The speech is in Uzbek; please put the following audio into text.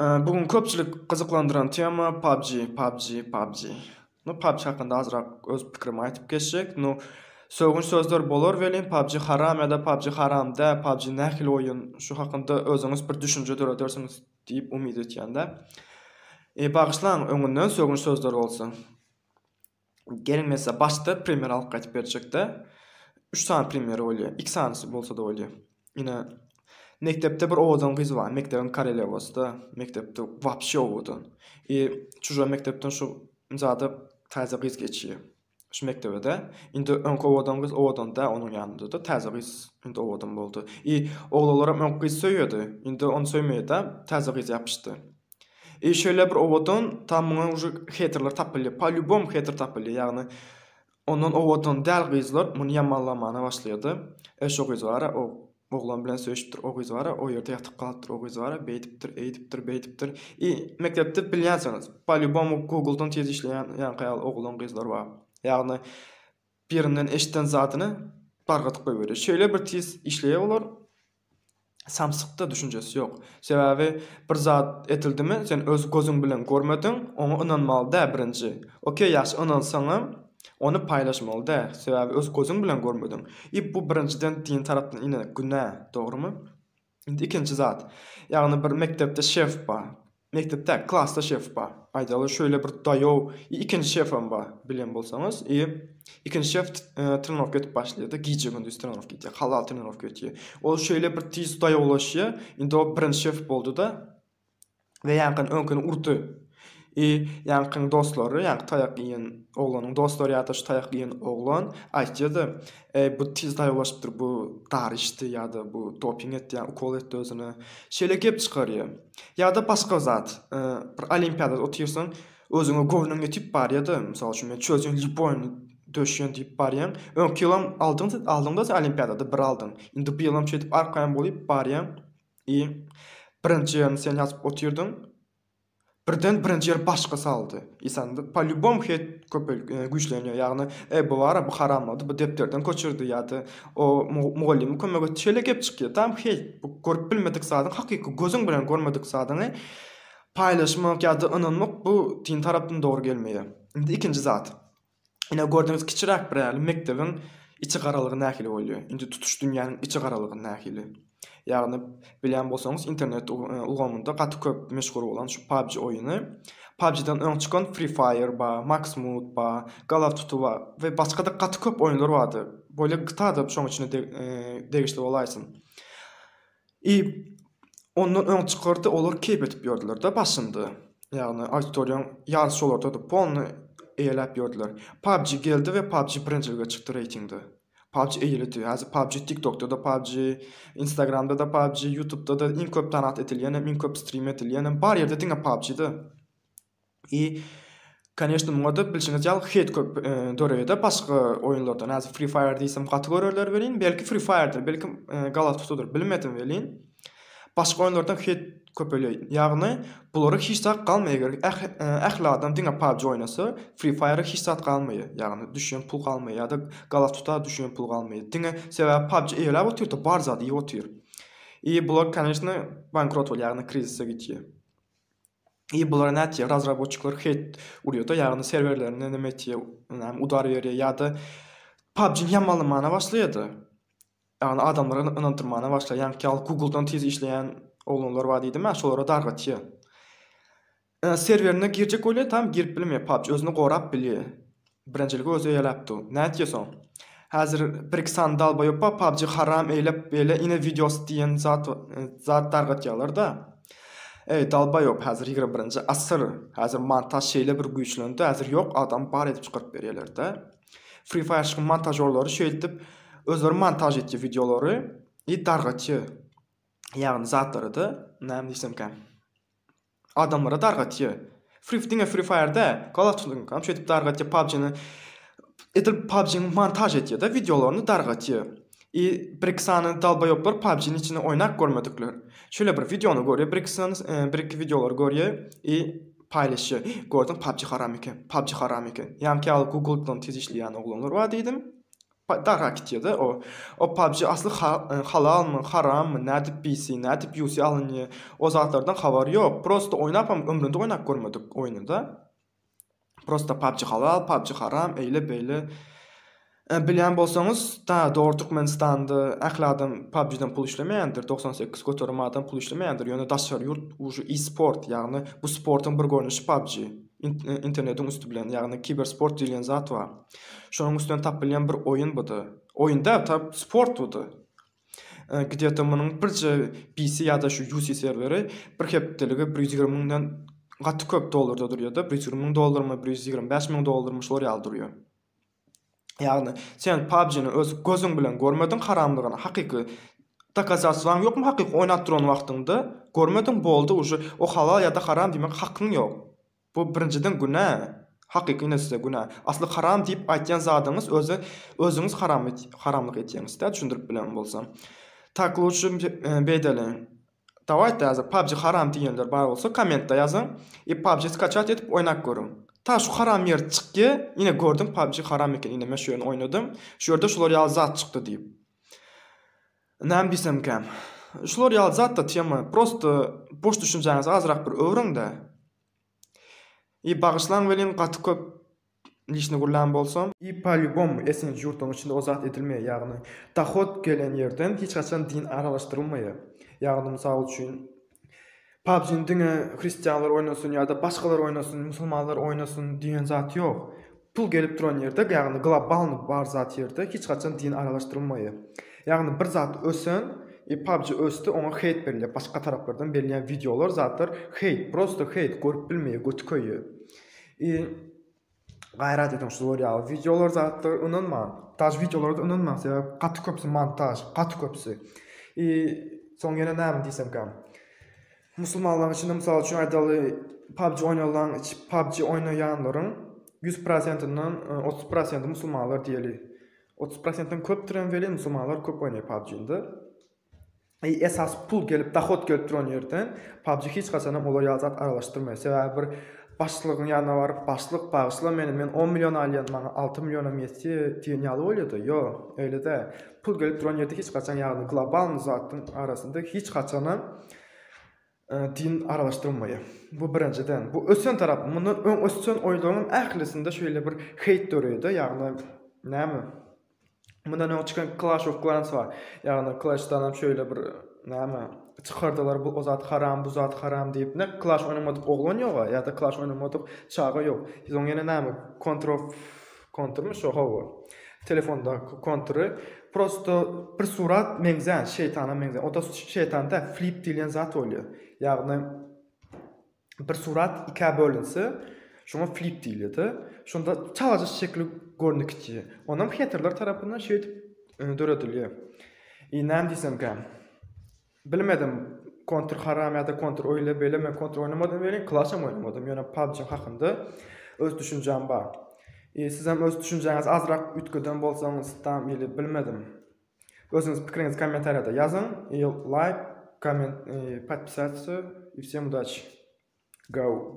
Bugün köpçülük kızıklandıran tema PUBG. No PUBG hakynda azrak öz pikirimi aýtyp geçjek. No sögün sözler bolar welin PUBG haram ýa-da PUBG haram da PUBG nähili oýun şu hakynda özüňiz bir düşünje döredirsiňiz diýip umyt etýände. Bagyşlaň öňünden sögün sözler bolsun. Gelmese başda premier alyp gaýtyp berjekde. 3 tane premier bolýar. 2 tanysy bolsa da bolýar. Ine mektepde bir owadan gyz bar. Mektebin Karelewasda, mektepde wapşy owadan. Çuja mektepden şu zada taza gyz geçýär. Şu mektebde indi öňkü owadan gyz owadan da onuň ýanynda da taza gyz indi owadan boldy. Oglalaram öňkü gyz söýýärdi. Indi onu söýmeýärdi, taza gyz ýapyşdy. Şöyle bir owadan tamam уже haterler tapylýar. По-любому hater tapylýar. Ýagny ondan owadan däl gyzlar muny ýamanlamana başlaýardy. Şo gyz bar, o oglan bilen söýüşipdir, o gyz bar, o ýerde ýatyp galypdyr, o gyz bar, beýdipdir. Mektepde bilýänsiňiz, по-любому Google'dan tez işleýän ýa-ni oglan gyzlar bar. Ýagny birinden eşitden zatyny bargatyp goýberýär. Şöyle bir tez işleýär olar. Samsykda düşünjesi ýok. Sebäbi bir zat etildimi, sen öz gözüň bilen görmedin, oňa ynanmaly da birinji. Okey, ýaşy ynansaňam, onu paýlaşmaly da, sebäbi öz gözüň bilen görmedin. Bu birinjiden diň tarapdan ine günä, dogrymy? Indi ikinji zat. Ýagny bir mektepde şef bar. Mektepde klassa şef bar. Aýdaly şöyle bir daýaw, ikinji şefem bar, bilen bolsaňyz. İkinci şef trenovka etip başlaýardy. Giýje gündüz trenovka etýär, halal trenovka etýär. Ol şöyle bir tiz daýawlaşýar. Indi o birinji şef boldy da we ýakyn öňküni urdy. Ýakyn dostlary, ýa-ni taýak ýen oglanyň dostlary ýa-da şu taýak ýen oglan aýtdy, bu tiz daýawlaşypdyr, bu dary içdi ýa-da bu doping etdi, ýa-ni ukol etdi özüne. Şeýle gep çykarýar. Ýa-da başga zat, bir olimpiadada otyrsaň, özüňe gowunyň etip barýardy. Mysal üçin men çözüň Lipony döşýän diýip barýan. Öňkü ýylam aldymda olimpiadada bir aldym. Indi bu ýylam çetip arkaýan bolyp barýan. Birinji ýerni sen ýazyp otyrdyň. Birden birinji yer başga saldy. Sende по-любому het köpel güýçlenýär. Ýagny bu wara bu haramlady, bu depterden köçürdi ýa-da o mugallim kömek etdi. Şeýle gep çykýar. Tam het bu görüp bilmedik zadyň, hakyky gözüň bilen görmedik zadyny paýlaşmak ýa-da ynanmak bu din tarapdan dogry gelmeýär. Indi ikinji zat. Ine gördüňiz kiçirak bir ýaly mektebin içi garalygy nähili bolýar. Indi tutuş dünýäniň içi garalygy nähili. Ýagny bilýän bolsaňyz internet ulgamynda gaty köp meşhur bolan şu PUBG oýuny. PUBG'dan öň çykan Free Fire bar, Max Mood bar, Call of Duty bar we başga da gaty köp oýunlar bardy. Böyle gyta da şoň içine degişli bolaýsyn. Ondan öň çykardy, olar kep etip ýördiler da başyndy. Ýagny auditoriýaň ýarşy olardy da polny eýelip ýördiler. PUBG geldi we PUBG birinjilige çykdy reytingde. PUBG eýildi. Häzir PUBG TikTok'da da PUBG, Instagram'da da PUBG, YouTube'da da in köp tanat edilýän, in köp stream edilýän, bar ýerde diňe PUBG'da. Конечно, muňa da bilşiňiz ýaly het köp döreýärde başga oýunlardan. Häzir Free Fire diýsem kategoriýalar welin, belki Free Fire'dir, belki Call of Duty'dir, bilmedim welin. Başga oýunlardan het köpelýär. Ýagny bulary hiç zat galmaýar. Ähli adam diňe PUBG oýnasa, Free Fire'a hiç zat galmaýar. Ýagny düşýän pul galmaýar ýa-da Call of Duty'a düşýän pul galmaýar. Diňe sebäp PUBG eýlep otyrdy, bar zat ýyp otyr. Bular конечно bankrot bolýar, ýagny krizise gitýär. Bular näçe razraботчиклар het urýar da, ýagny serwerlerini neme etýär, udar berýär ýa-da PUBG ýamanlamana başlaýardy. Ýagny adamlara ynandyrmana başlaýar. Ýagny Google'dan tez işleýän olanlar var diýdim, şolara dargatýar. Serwerine girjek bolýar, tam girip bilmeýär, PUBG özüni gorap bilýär. Birinjiligi özü ýelepdi. Näçesoň? Häzir bir sandal boýup PUBG haram eýlep bele ine videos diýen zat dargatýarlar da. Dalbaýop häzir 21-nji asyr. Häzir montaj şeýle bir güýçlendi. Häzir ýok, adam bar edip çykaryp berýärler de. Free Fire montajörleri şeýdip özleri montaj etdi videolary, dargatýar. Ýagny zatlary da, näme diýsem, adamlara dargatýar. Free Fire'da Call of Duty'ni kam şeýdip dargatýar, PUBG'ni edip PUBG'ni montaj etýär da videolaryny dargatýar. Bir-iki sany dalbaýoplar PUBG'nin içine oýnak görmedikler. Şöyle bir videonu görýär, bir-iki videolar görýär, paýlaşýar. Gördüm PUBG haram eken. Ýa-ni Google'dan tez işleýän oglanlar bar diýdim. Daha kitiydi o PUBG aslı halal mı, haram mı, nädip PC, nädip UC alınıyor. O zatlardan haber yok. Prosta oynapam ömründe oynak görmedik oyunu da. Prosta PUBG halal, PUBG haram, eyle beyle. Bilýän bolsaňyz, da doğru Türkmenistan'da ähladym PUBG'den pul işlemeýändir, 98 götürmeden pul işlemeýändir. Ýöne daşar ýurt uşu e-sport, ýagny bu sportyň bir görnüşi PUBG. İnternetiň üstü bilen, ýagny kibersport diýilen zat bar. Şonuň üstünden tap bilýän bir oyun budy. Oyunda tap sport budy. Gidýär munyň birçe PC ýa-da şu UC serveri bir hepdeligi 120 000dan gaty köp dollarda durýar da, 120 000 $, mı, 125 000 $, şolar ýaldyrýar. Ýagny sen PUBG'ni öz gözüň bilen görmedin haramlygyny, hakyky takazatlaň ýokmy, hakyky oýnatdyran wagtynda görmedin boldy, uje o halal ýa-da haram diýmek hakyň ýok. Bu birinciden günah, hakyky näse günah. Asly haram diýip aýtýan zadyňyz özüňiz haramlyk etýäňiz-de düşündirip bilen bolsam. Takluçy beýdelen. Dawayda ýazyp PUBG haram diýenler bar bolsa kommentde ýazyň. PUBG skaçat edip oýnak görüň. Ta şu haram yer çykdy, ine gördüm PUBG haram eken, ine meşe ýöne oýnadym. Şu ýerde şular ýalzat çykdy diýip. Näme diýsem käm? Şular ýalzat da tema, prosta boş düşünjäňiz azrak bir öwrüňde. Bagyşlaň welin gaty köp işini gurlan bolsam, polygom esin ýurtyň içinde o zat edilmeýär, ýagny dahot gelen ýerden hiç gaçan din aralaşdyrylmaýar. Ýagny mysal üçin PUBG'nin diňe hristiýanlar oýnasyn ýa-da başgalar oýnasyn, musulmanlar oýnasyn diýen zat ýok. Pul gelip duran ýerde, ýagny globalny bar zat ýerde hiç gaçan din aralaşdyrylmaýar. Ýagny bir zat ösen, PUBG ösdi, ona hate berilýär, başga taraplardan berilýän videolar zatlar hate, prosta hate, görüp bilmeýär, götüköýär. Gayrat edin şu ýa videolar zatlar unutma. Taj videolarda unutma, gaty köpsi montaj, gaty köpsi. Soň ýene näme diýsem käm? Musulmanlar içinde mysal üçin aýdaly PUBG oynayan, PUBG oynayanlaryň 100%-inden 30% musulmanlar diýeli. 30%-den köpdiren weli musulmanlar köp oynayýar PUBG-de. Esas pul gelip, dahot gelip duran ýerden PUBG hiç gaçan olar ýazat aralaşdyrmaýar. Sebäbi bir başlygyň ýanyna baryp, başlyk bagyşla men 10 milyon alýan, maňa 6 milyonam ýetdi diýen ýaly bolýardy. Ýok, öyle de. Pul gelip duran ýerde hiç gaçan ýagny global zatyň arasynda hiç gaçan din aralaşdyrylmaýar. Bu birinciden. Bu ösen tarap, muny ösen oýlaryň ählisinde şöyle bir hate döreýdi, ýagny näme? Mundan öňe çykan Clash of Clans bar. Ýagny Clash'dan hem şöyle bir näme çykardylar, bu o zat haram, bu zat haram diýip ne Clash oynamadyk oglan ýok ýa-da Clash oynamadyk çaga ýok. Soň ýene näme kontrmy şo hawa. Telefonda kontry prosto bir surat meňzen, şeytana meňzen. O da şeytanda flip diýilen zat bolýar. Ýagny bir surat ikä bölünse, şoňa flip diýildi. Şonda çalaja şekli görnükçi. Onam haterler tarapyndan şeýdip döredilýär. Näme diýsem käm? Bilmedim, kontr haram ýa-da kontr oýla bele, men kontr oynamadym welin, Clash oynamadym. Ýöne PUBG hakynda öz düşünjem bar. Siz hem öz düşünjäňiz azrak ütgeden bolsaňyz tam ýeli bilmedim. Özüňiz pikiriňizi kommentariýada ýazyň, like, comment, подписаться и всем удачи. Go.